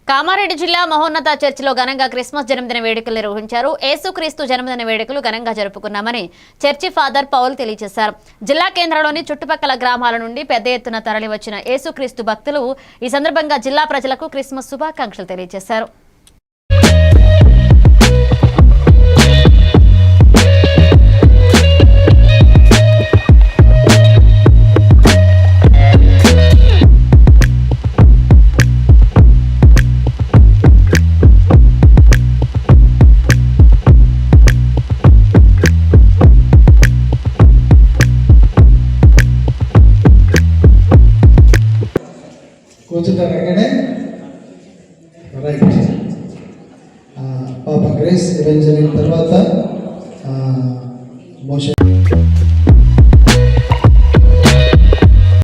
కామారెడ్డి జిల్లా మహోన్నత చర్చిలో ఘనంగా క్రిస్మస్ జన్మదిన వేడుకలు నిర్వహించారు. యేసుక్రీస్తు జన్మదిన వేడుకలు ఘనంగా జరుపుకున్నామని చర్చి ఫాదర్ పౌల్ తెలియజేశారు. జిల్లా కేంద్రంలోని చుట్టుపక్కల గ్రామాల నుండి పెద్ద ఎత్తున తరలివచ్చిన యేసుక్రీస్తు భక్తులు ఈ సందర్భంగా జిల్లా ప్రజలకు క్రిస్మస్ శుభాకాంక్షలు తెలియజేశారు. కూర్చుంటారు అక్కడే రైట్. పాప గ్రేస్ ఎవెంజలిన్ తర్వాత